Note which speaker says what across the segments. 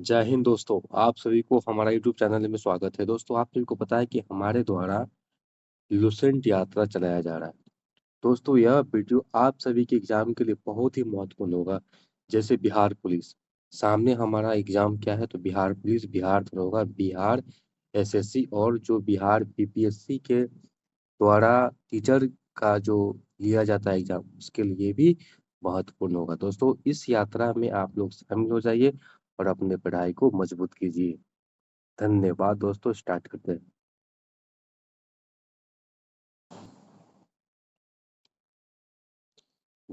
Speaker 1: जय हिंद दोस्तों, आप सभी को हमारा यूट्यूब चैनल में स्वागत है। दोस्तों, आप सभी को पता है कि हमारे द्वारा लुसेंट यात्रा चलाया जा रहा है। दोस्तों, यह वीडियो आप सभी के एग्जाम के लिए बहुत ही महत्वपूर्ण होगा। जैसे बिहार पुलिस, सामने हमारा एग्जाम क्या है, तो बिहार पुलिस, बिहार दरोगा होगा, बिहार एसएससी और जो बिहार बीपीएससी के द्वारा टीचर का जो लिया जाता है एग्जाम, उसके लिए भी महत्वपूर्ण होगा। दोस्तों, इस यात्रा में आप लोग शामिल हो जाइए और अपने पढ़ाई को मजबूत कीजिए। धन्यवाद दोस्तों, स्टार्ट करते हैं।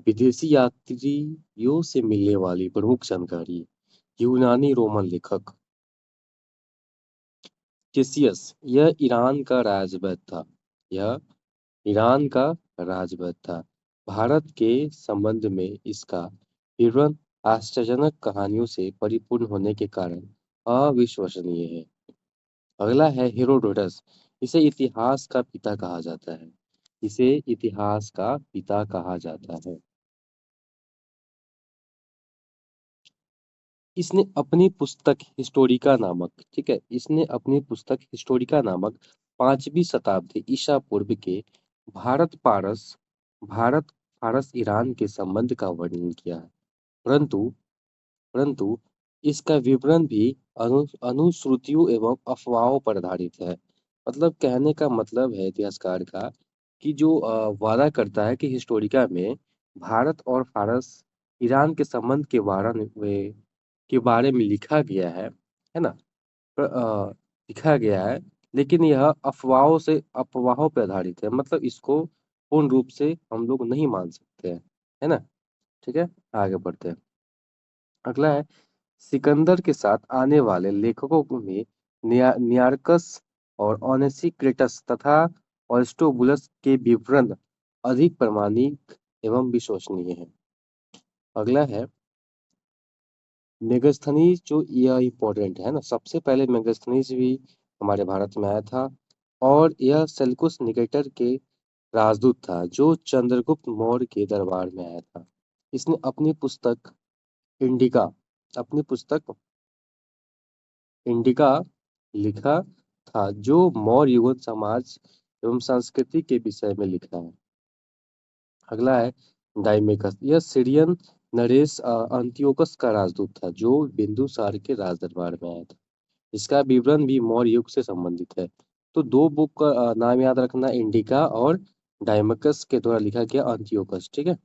Speaker 1: विदेशी यात्रियों से मिलने वाली प्रमुख जानकारी। यूनानी रोमन लेखक टिसियस, यह ईरान का राजवैद था। यह ईरान का राजवैद था। भारत के संबंध में इसका विवरण आश्चर्यजनक कहानियों से परिपूर्ण होने के कारण अविश्वसनीय है। अगला है हेरोडोटस, इसे इतिहास का पिता कहा जाता है। इसे इतिहास का पिता कहा जाता है। इसने अपनी पुस्तक हिस्टोरिका नामक, ठीक है, इसने अपनी पुस्तक हिस्टोरिका नामक 5वीं शताब्दी ईसा पूर्व के भारत पारस भारत फारस ईरान के संबंध का वर्णन किया है। परंतु परंतु इसका विवरण भी अनुश्रुतियों एवं अफवाहों पर आधारित है। मतलब कहने का मतलब है इतिहासकार का कि जो वादा करता है कि हिस्टोरिका में भारत और फारस ईरान के संबंध के बारे में लिखा गया है ना। लिखा गया है, लेकिन यह अफवाहों पर आधारित है। मतलब इसको पूर्ण रूप से हम लोग नहीं मान सकते हैं, है ना। ठीक है, आगे बढ़ते हैं। अगला है, सिकंदर के साथ आने वाले लेखकों में नियार्कस और ओनेसिक्रिटस तथा अरिस्टोबुलस के विवरण अधिक प्रामाणिक एवं विश्वसनीय हैं। अगला है मेगास्थनीज, जो यह इम्पोर्टेंट है ना। सबसे पहले मेगास्थनीज भी हमारे भारत में आया था और यह सेल्युकस निकेटर के राजदूत था जो चंद्रगुप्त मौर्य के दरबार में आया था। इसने इंडिका अपनी पुस्तक इंडिका लिखा था, जो मौर्य युगल समाज एवं संस्कृति के विषय में लिखा है। अगला है डाइमेकस, यह सीरियन नरेश अंतियोकस का राजदूत था जो बिंदुसार के राज दरबार में आया था। इसका विवरण भी मौर्य युग से संबंधित है। तो दो बुक का नाम याद रखना, इंडिका और डाइमेकस के द्वारा लिखा गया अंतियोकस। ठीक है,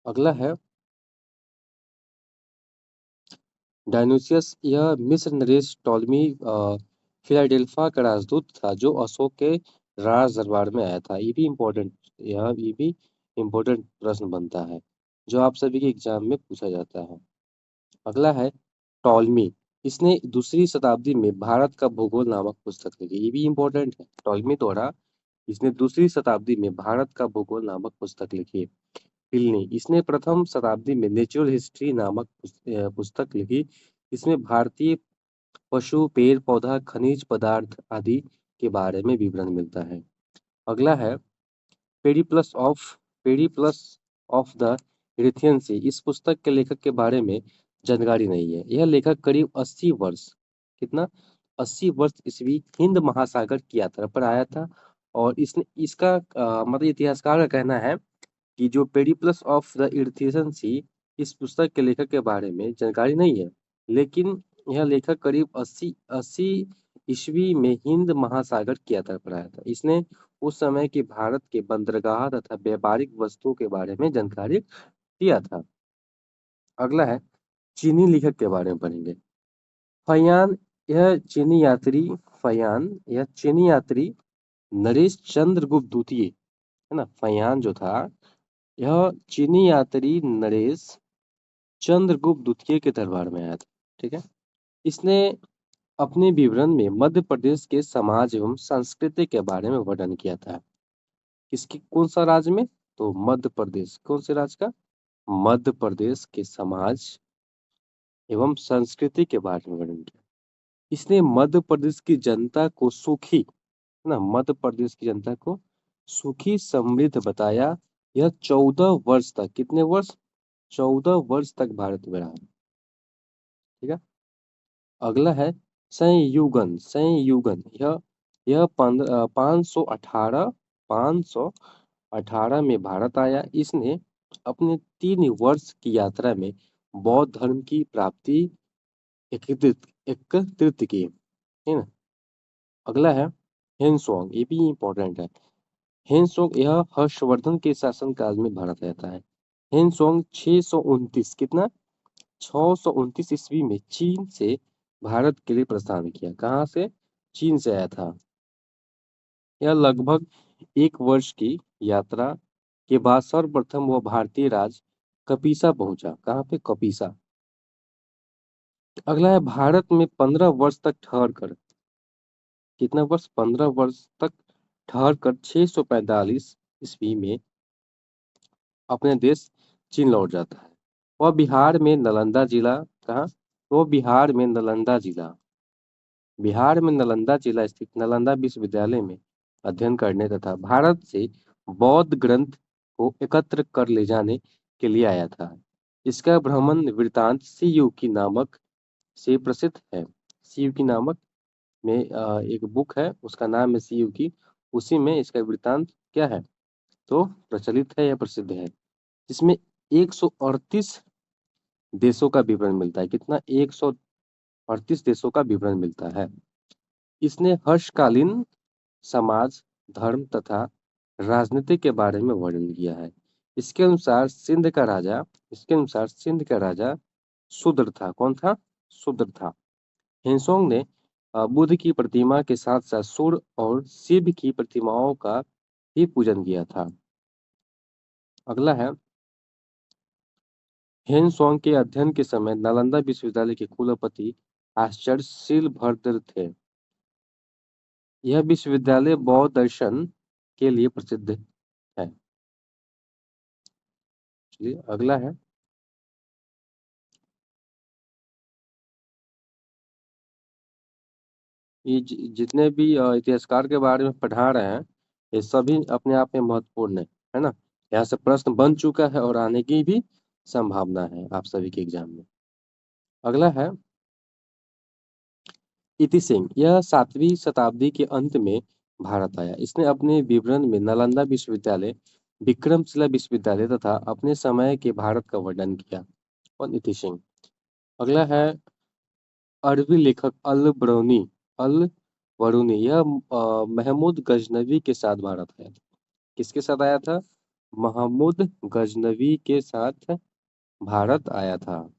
Speaker 1: अगला है डायनुसियस, यह मिस्र नरेश टॉलमी फिलाडेल्फा का राजदूत था जो अशोक के राज दरबार में आया था। ये भी इम्पोर्टेंट प्रश्न बनता है जो आप सभी के एग्जाम में पूछा जाता है। अगला है टॉलमी, इसने दूसरी शताब्दी में भारत का भूगोल नामक पुस्तक लिखी। ये भी इम्पोर्टेंट है। टॉलमी द्वारा इसने दूसरी शताब्दी में भारत का भूगोल नामक पुस्तक लिखी। प्लिनी, इसने प्रथम शताब्दी में नेचुरल हिस्ट्री नामक पुस्तक लिखी। इसमें भारतीय पशु, पेड़ पौधा, खनिज पदार्थ आदि के बारे में विवरण मिलता है। अगला है Periplus of Periplus of the Erythraean Sea, इस पुस्तक के लेखक के बारे में जानकारी नहीं है। यह लेखक करीब 80 वर्ष, कितना, 80 वर्ष ईस्वी हिंद महासागर की यात्रा पर आया था। और इसने इसका मतलब इतिहासकार का कहना है कि जो Periplus of the Erythraean Sea, इस पुस्तक के लेखक के बारे में जानकारी नहीं है। लेकिन यह लेखक करीब 80 80 ईस्वी में हिंद महासागर की यात्रा पर आया था। इसने उस समय के भारत के बंदरगाह तथा व्यापारिक वस्तुओं के बारे में जानकारी दिया था। अगला है चीनी लेखक के बारे में पढ़ेंगे। फयान, यह चीनी यात्री नरेश चंद्रगुप्त द्वितीय, है ना। फयान जो था, यह चीनी यात्री नरेश चंद्रगुप्त द्वितीय के दरबार में आया था। ठीक है, इसने अपने विवरण में मध्य प्रदेश के समाज एवं संस्कृति के बारे में वर्णन किया था। किसकी, कौन सा राज्य में, तो मध्य प्रदेश। कौन से राज्य का, मध्य प्रदेश के समाज एवं संस्कृति के बारे में वर्णन किया। इसने मध्य प्रदेश की जनता को सुखी, है ना, मध्य प्रदेश की जनता को सुखी समृद्ध बताया। यह 14 वर्ष तक, कितने वर्ष, 14 वर्ष तक भारत में रहा। ठीक है। अगला है संयुगन। संयुगन यह 518 में भारत आया। इसने अपने 3 वर्ष की यात्रा में बौद्ध धर्म की प्राप्ति एकत्रित एकत्रित की, है ना। अगला है हेनसोंग, ये भी इम्पोर्टेंट है। हेनसोंग यह हर्षवर्धन के शासनकाल में भारत आता है। हेनसोंग 629 कितना 629 ईस्वी में चीन से भारत के लिए प्रस्थान किया। कहाँ से? चीन से आया था। यह लगभग 1 वर्ष की यात्रा के बाद सर्वप्रथम वह भारतीय राज्य कपीसा पहुंचा। कहाँ पे? कपीसा। अगला है भारत में 15 वर्ष तक ठहर कर, कितना वर्ष? 15 वर्ष तक ठहर कर 645 ईस्वी में अपने देश चीन लौट जाता है। वह बिहार में नालंदा जिला, कहाँ? वो बिहार में नालंदा जिला स्थित नालंदा विश्वविद्यालय में अध्ययन करने तथा भारत से बौद्ध ग्रंथ को एकत्र कर ले जाने के लिए आया था। इसका भ्रमण वृत्तांत सीयूकी नामक से प्रसिद्ध है। सीयूकी नामक में एक बुक है, उसका नाम है सीयूकी। उसी में इसका वृत्तांत क्या है तो प्रचलित है या प्रसिद्ध है, जिसमें 138 देशों का विवरण मिलता है। कितना? 138 देशों का विवरण मिलता है। इसने हर्षकालीन समाज, धर्म तथा राजनीति के बारे में वर्णन किया है। इसके अनुसार सिंध का राजा शूद्र था। कौन था? शूद्र था। हेनसोंग ने बुद्ध की प्रतिमा के साथ साथ सूर्य और शिव की प्रतिमाओं का भी पूजन किया था। अगला है हेनसोंग के अध्ययन के समय नालंदा विश्वविद्यालय के कुलपति आश्चर्यशील भद्र थे। यह विश्वविद्यालय बौद्ध दर्शन के लिए प्रसिद्ध है। चलिए अगला है ये जितने भी इतिहासकार के बारे में पढ़ा रहे हैं, ये सभी अपने आप में महत्वपूर्ण है ना। यहाँ से प्रश्न बन चुका है और आने की भी संभावना है आप सभी के एग्जाम में। अगला है इति सिंह। यह 7वीं शताब्दी के अंत में भारत आया। इसने अपने विवरण में नालंदा विश्वविद्यालय, विक्रमशिला विश्वविद्यालय तथा अपने समय के भारत का वर्णन किया। और इति सिंह। अगला है अरबी लेखक अल बरूनी। अल बरूनी यह महमूद गजनवी के साथ भारत आया था। किसके साथ आया था? महमूद गजनवी के साथ भारत आया था।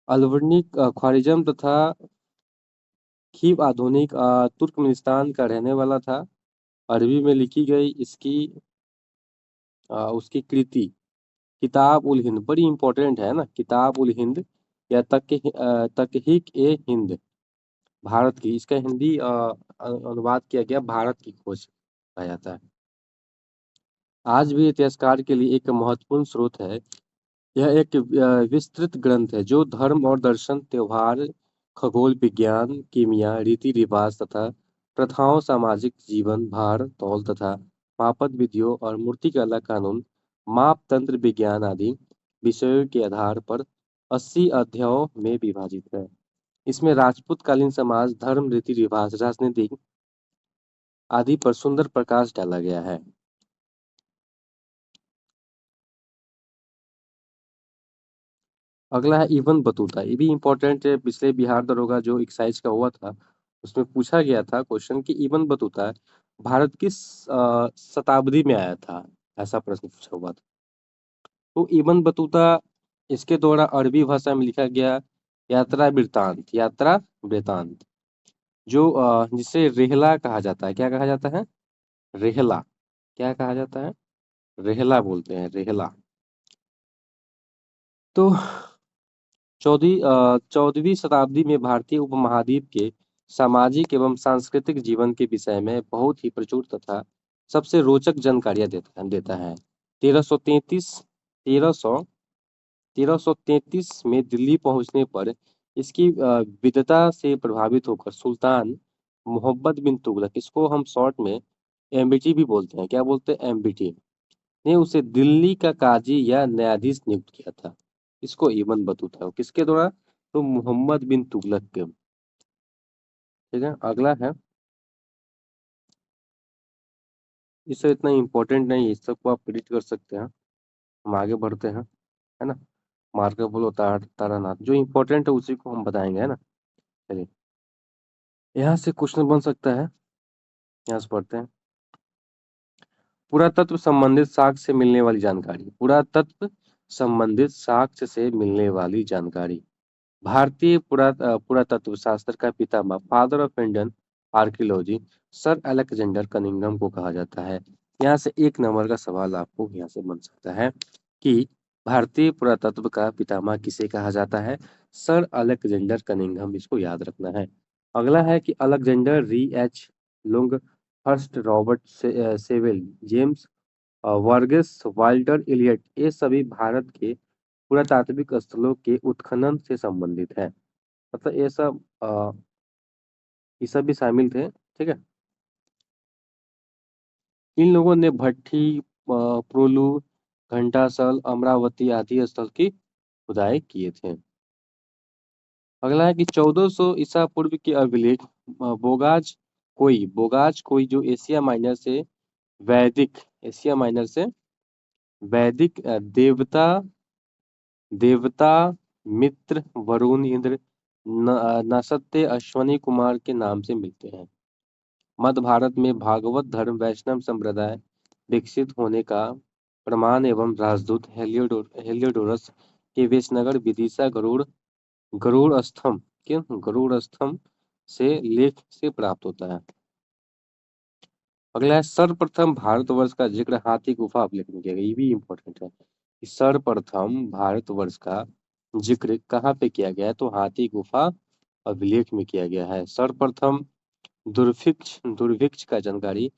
Speaker 1: अलबर्नी ख्वारिज्म तथा खीव आधुनिक तुर्कमेनिस्तान का रहने वाला था। अरबी में लिखी गई उसकी कृति किताब उल हिंद बड़ी इंपॉर्टेंट है ना। किताब उल हिंद या तकहीक ए हिंद भारत की, इसका हिंदी अनुवाद किया गया भारत की खोज कहा जाता है। आज भी इतिहासकार के लिए एक महत्वपूर्ण स्रोत है। यह एक विस्तृत ग्रंथ है जो धर्म और दर्शन, त्योहार, खगोल विज्ञान, कीमिया, रीति रिवाज तथा प्रथाओं, सामाजिक जीवन, भार तौल तथा मापन विधियों और मूर्तिकला कानून, मापतंत्र विज्ञान आदि विषयों के आधार पर 80 अध्यायों में विभाजित है। इसमें राजपूतकालीन समाज, धर्म, रीति रिवाज, राजनीति आदि पर सुंदर प्रकाश डाला गया है। अगला है इब्न बतूता। ये भी इम्पोर्टेंट है। पिछले बिहार दरोगा जो एक्साइज का हुआ था उसमें पूछा गया था क्वेश्चन कि इब्न बतूता भारत किस शताब्दी में आया था, ऐसा प्रश्न पूछा हुआ था। तो इब्न बतूता इसके द्वारा अरबी भाषा में लिखा गया यात्रा वृतांत जो जिसे रेहला कहा जाता है। क्या कहा जाता है? रेहला। क्या कहा जाता है? रेहला बोलते हैं, रेहला। तो 14वीं शताब्दी में भारतीय उपमहाद्वीप के सामाजिक एवं सांस्कृतिक जीवन के विषय में बहुत ही प्रचुर तथा सबसे रोचक जानकारियां देता है। 1333 1300 1333 में दिल्ली पहुंचने पर इसकी विद्वता से प्रभावित होकर सुल्तान मोहम्मद बिन तुगलक, इसको हम शॉर्ट में एमबीटी भी बोलते हैं। क्या बोलते हैं? एमबीटी ने उसे दिल्ली का काजी या न्यायाधीश नियुक्त किया था। इसको इब्न बतूता है किसके द्वारा? तो मोहम्मद बिन तुगलक के। ठीक है, अगला है, इससे इतना इम्पोर्टेंट नहीं है, इस सबको आप प्रिडिक्ट कर सकते हैं। हम आगे बढ़ते हैं, है ना। मार्को पोलो तारानाथ, जो इम्पोर्टेंट है उसी को हम बताएंगे, है ना। चलिए, यहाँ से क्वेश्चन बन सकता है, यहाँ से पढ़ते हैं। पुरातत्व संबंधित साक्ष्य से मिलने वाली जानकारी, पुरातत्व संबंधित साक्ष्य से मिलने वाली जानकारी। भारतीय पुरातत्व शास्त्र का पितामह, father of Indian archaeology, sir Alexander Cunningham को कहा जाता है। यहाँ से एक नंबर का सवाल आपको यहाँ से बन सकता है कि भारतीय पुरातत्व का पितामह किसे कहा जाता है? सर अलेक्जेंडर कनिंघम, इसको याद रखना है। अगला है कि Alexander Rea H Longhurst, Robert Sewell, James वर्गीस, वाल्टर इलियट, ये सभी भारत के पुरातात्विक स्थलों के उत्खनन से संबंधित है। मतलब ये सब भी शामिल थे। ठीक है, इन लोगों ने भट्टी, प्रोलू, घंटासल, अमरावती आदि स्थल की खुदाई किए थे। अगला है कि 1400 ईसा पूर्व के अभिलेख, बोगाज कोई जो एशिया माइनर से वैदिक, एशिया माइनर से वैदिक देवता मित्र, वरुण, इंद्र, नसत्य, अश्वनी कुमार के नाम से मिलते हैं। मध्य भारत में भागवत धर्म वैष्णव संप्रदाय विकसित होने का प्रमाण एवं राजदूत हेलियोडोरस के वेशनगर विदिशा गरुड़ स्तंभ गरुड़ स्तंभ से लेख से प्राप्त होता है। अगला है, सर्वप्रथम भारतवर्ष का जिक्र हाथी गुफा अभिलेख में किया गया। ये भी इम्पोर्टेंट है कि सर्वप्रथम भारतवर्ष का जिक्र कहाँ पे किया गया है? तो हाथी गुफा अभिलेख में किया गया है। सर्वप्रथम दुर्भिक्ष का जानकारी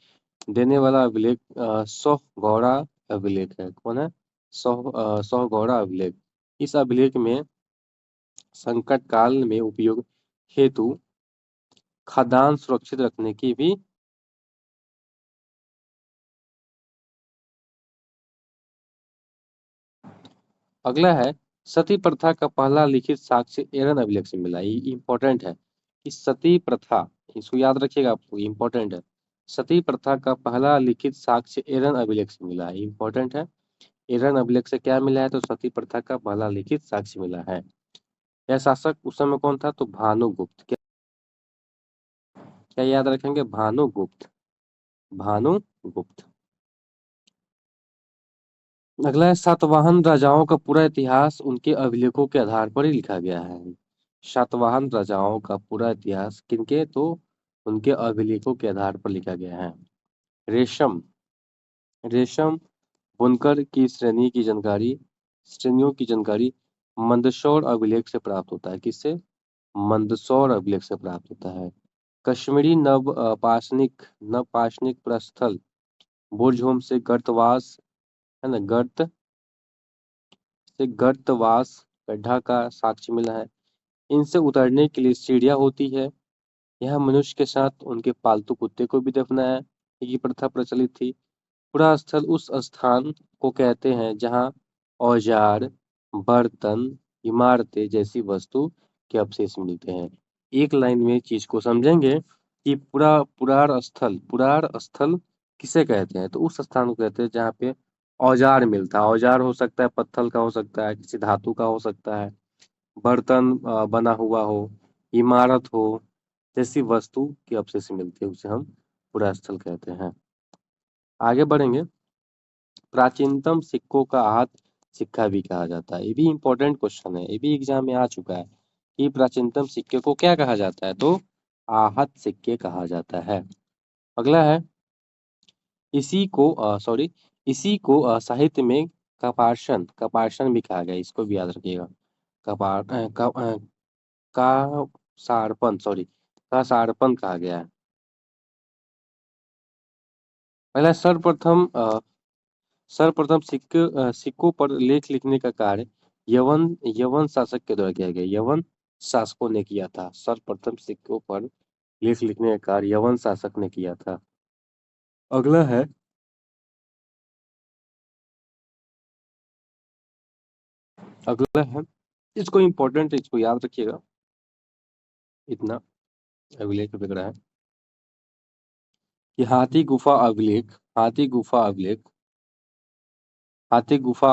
Speaker 1: देने वाला अभिलेख सौगौड़ा अभिलेख है। कौन है? सौगौड़ा अभिलेख। इस अभिलेख में संकट काल में उपयोग हेतु खाद्यान्न सुरक्षित रखने की भी। अगला है, सती प्रथा का पहला लिखित साक्ष्य एरन अभिलेख से मिला। ये इंपॉर्टेंट है कि सती प्रथा, इसको याद रखिएगा, आपको इंपॉर्टेंट है। सती प्रथा का पहला लिखित साक्ष्य एरन अभिलेख से मिला है, इंपॉर्टेंट है। एरन अभिलेख से क्या मिला है? तो सती प्रथा का पहला लिखित साक्ष्य मिला है। यह शासक उस समय कौन था? तो भानुगुप्त। क्या याद रखेंगे? भानुगुप्त, भानुगुप्त। अगला है, सातवाहन राजाओं का पूरा इतिहास उनके अभिलेखों के आधार पर ही लिखा गया है। सातवाहन राजाओं का पूरा इतिहास किनके? तो उनके अभिलेखों के आधार पर लिखा गया है। रेशम रेशम बुनकर की श्रेणियों की जानकारी मंदसौर अभिलेख से प्राप्त होता है। किससे? मंदसौर अभिलेख से प्राप्त होता है। कश्मीरी नव पाषाणिक प्रस्थल बुर्जहोम से गर्तवास, है ना, गर्तवास गड्ढा का साक्ष्य मिला है। इनसे उतरने के लिए सीढ़ियां होती है। यह मनुष्य के साथ उनके पालतू कुत्ते को भी दफनाया, ये प्रथा प्रचलित थी। पूरा स्थल उस स्थान को कहते हैं जहाँ औजार, बर्तन, इमारतें जैसी वस्तु के अवशेष मिलते हैं। एक लाइन में चीज को समझेंगे कि पुरार स्थल किसे कहते हैं? तो उस स्थान को कहते हैं जहाँ पे औजार मिलता है। औजार हो सकता है पत्थर का, हो सकता है किसी धातु का, हो सकता है बर्तन बना हुआ हो, इमारत हो, जैसी वस्तु के अवशेष मिलते हैं, उसे हम पुरा स्थल कहते हैं। आगे बढ़ेंगे, प्राचीनतम सिक्कों का हाथ सिक्का भी कहा जाता है। ये भी इंपॉर्टेंट क्वेश्चन है, ये भी एग्जाम में आ चुका है कि प्राचीनतम सिक्के को क्या कहा जाता है? तो आहत सिक्के कहा जाता है। अगला है, इसी को साहित्य में कपार्षण भी कहा गया, इसको भी याद रखिएगा। कपार का सारपन सॉरी का सारपन कहा गया है। अगला, सर्वप्रथम सिक्कों पर लेख लिखने का कार्य यवन शासक के द्वारा किया गया। यवन शासकों ने किया था। सर्वप्रथम सिक्कों पर लेख लिखने का कार्य यवन शासक ने किया था। अगला है, अगला है, इसको इम्पोर्टेंट, इसको याद रखिएगा, इतना अभिलेख पे रहा है कि हाथी गुफा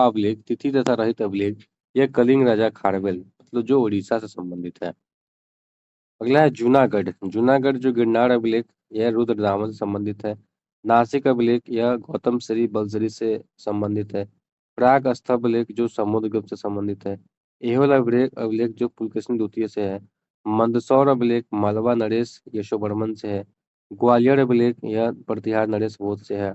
Speaker 1: अभिलेख, तिथि तथा रहित अभिलेख, यह कलिंग राजा खारवेल मतलब जो उड़ीसा से संबंधित है। अगला है जूनागढ़। जूनागढ़ जो गिरनार अभिलेख, यह रुद्रदामन से संबंधित है। नासिक अभिलेख, यह गौतम श्री बलसरी से संबंधित है। प्राग अभिलेख जो समुद्रगुप्त से संबंधित है। एहोल अभिलेख अभिलेख जो पुलकेशिन द्वितीय से है। मंदसौर अभिलेख मालवा नरेश यशोवर्मन से है। ग्वालियर अभिलेख यह प्रतिहार नरेश भोज से है।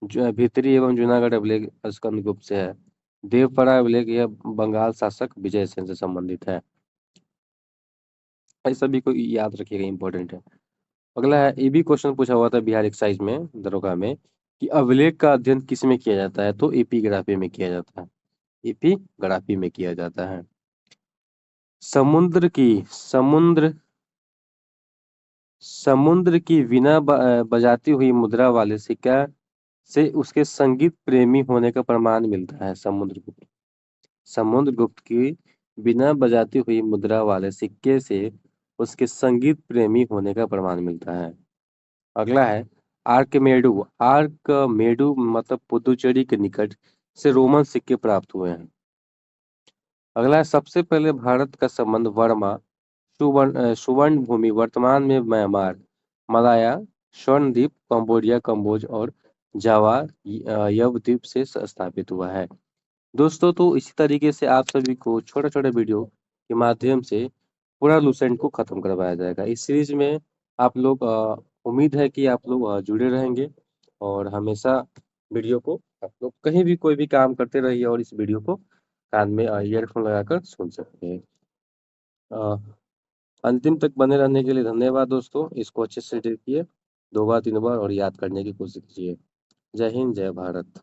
Speaker 1: जो भीतरी एवं जूनागढ़ अभिलेख स्कंदगुप्त से है। देवपरा अभिलेख यह बंगाल शासक विजय सेन से संबंधित है। इस सभी को याद रखिएगा, इंपॉर्टेंट है। अगला है, ये भी क्वेश्चन पूछा हुआ था बिहार एक्साइज में, दरोगा में, कि अभिलेख का अध्ययन किस में किया जाता है, तो एपीग्राफी में किया जाता है। एपीग्राफी में किया जाता है। समुद्र की वीणा बजाती हुई मुद्रा वाले सिक्का से उसके संगीत प्रेमी होने का प्रमाण मिलता है। समुद्रगुप्त की बिना बजाती हुई मुद्रा वाले सिक्के से उसके संगीत प्रेमी होने का प्रमाण मिलता है। अगला है, आर्कमेडू मतलब पुदुचेरी के निकट से रोमन सिक्के प्राप्त हुए हैं। अगला है, सबसे पहले भारत का संबंध वर्मा सुवर्ण भूमि वर्तमान में म्यांमार, मलाया, स्वर्णद्वीप, कंबोडिया, कंबोज और जावा यवद्वीप से स्थापित हुआ है। दोस्तों, तो इसी तरीके से आप सभी को छोटे छोटे वीडियो के माध्यम से पूरा लुसेंट को खत्म करवाया जाएगा। इस सीरीज में आप लोग उम्मीद है कि आप लोग जुड़े रहेंगे और हमेशा वीडियो को आप लोग कहीं भी कोई भी काम करते रहिए और इस वीडियो को कान में ईयरफोन लगाकर सुन सकते हैं। अ, अंतिम तक बने रहने के लिए धन्यवाद दोस्तों। इसको अच्छे से देखिए, 2 बार 3 बार और याद करने की कोशिश कीजिए। जय हिंद, जय भारत।